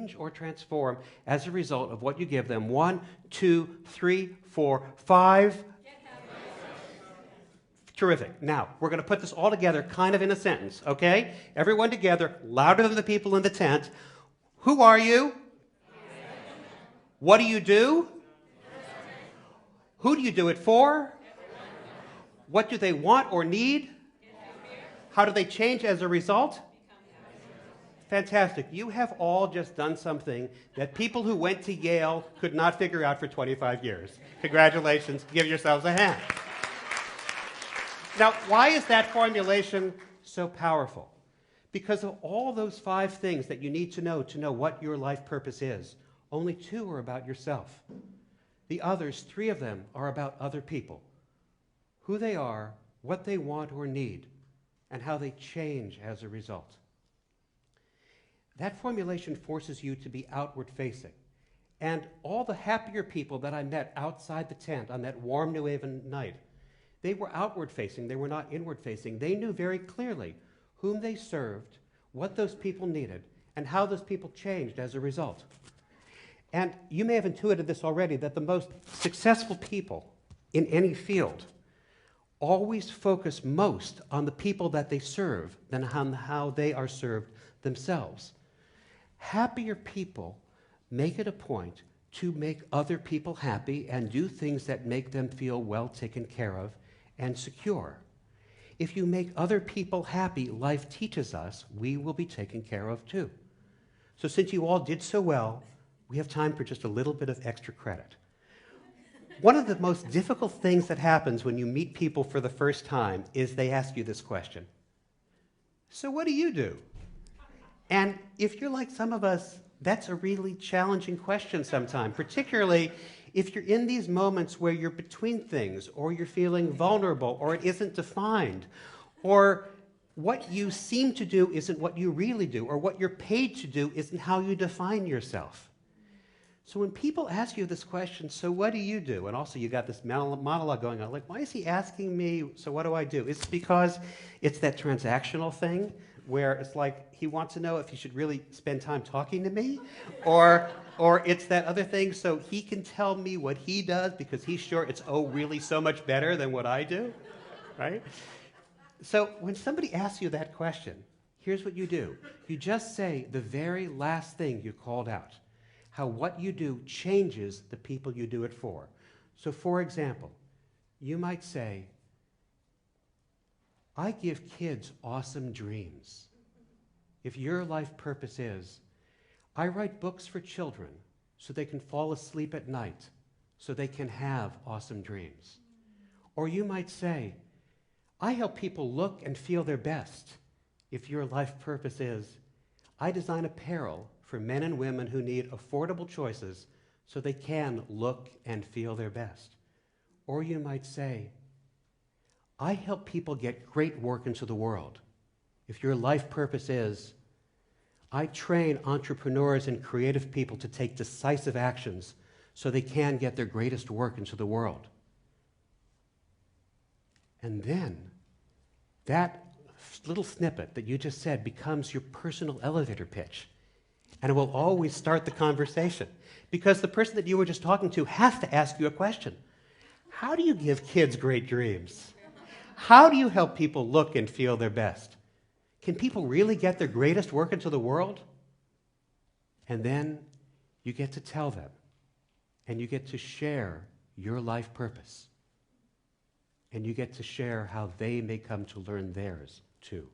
change or transform as a result of what you give them. 1, 2, 3, 4, 5. Terrific. Now, we're going to put this all together kind of in a sentence, okay? Everyone together, louder than the people in the tent. Who are you? What do you do? Who do you do it for? What do they want or need? How do they change as a result? Fantastic. You have all just done something that people who went to Yale could not figure out for 25 years. Congratulations. Give yourselves a hand. Now, why is that formulation so powerful? Because of all those 5 things that you need to know what your life purpose is, only 2 are about yourself. The others, 3 of them, are about other people. Who they are, what they want or need, and how they change as a result. That formulation forces you to be outward-facing. And all the happier people that I met outside the tent on that warm New Haven night, they were outward-facing, they were not inward-facing. They knew very clearly whom they served, what those people needed, and how those people changed as a result. And you may have intuited this already, that the most successful people in any field always focus most on the people that they serve than on how they are served themselves. Happier people make it a point to make other people happy and do things that make them feel well taken care of and secure. If you make other people happy, life teaches us we will be taken care of too. So since you all did so well, we have time for just a little bit of extra credit. One of the most difficult things that happens when you meet people for the first time is they ask you this question. So what do you do? And if you're like some of us, that's a really challenging question sometimes, particularly if you're in these moments where you're between things, or you're feeling vulnerable, or it isn't defined, or what you seem to do isn't what you really do, or what you're paid to do isn't how you define yourself. So when people ask you this question, so what do you do? And also you got this monologue going on, like, why is he asking me, so what do I do? It's because it's that transactional thing where it's like he wants to know if he should really spend time talking to me, or it's that other thing so he can tell me what he does because he's sure it's, really so much better than what I do, right? So when somebody asks you that question, here's what you do. You just say the very last thing you called out, how what you do changes the people you do it for. So for example, you might say, I give kids awesome dreams. If your life purpose is, I write books for children so they can fall asleep at night, so they can have awesome dreams. Or you might say, I help people look and feel their best. If your life purpose is, I design apparel for men and women who need affordable choices so they can look and feel their best. Or you might say, I help people get great work into the world. If your life purpose is, I train entrepreneurs and creative people to take decisive actions so they can get their greatest work into the world. And then that little snippet that you just said becomes your personal elevator pitch. And it will always start the conversation because the person that you were just talking to has to ask you a question. How do you give kids great dreams? How do you help people look and feel their best? Can people really get their greatest work into the world? And then you get to tell them, and you get to share your life purpose. And you get to share how they may come to learn theirs too.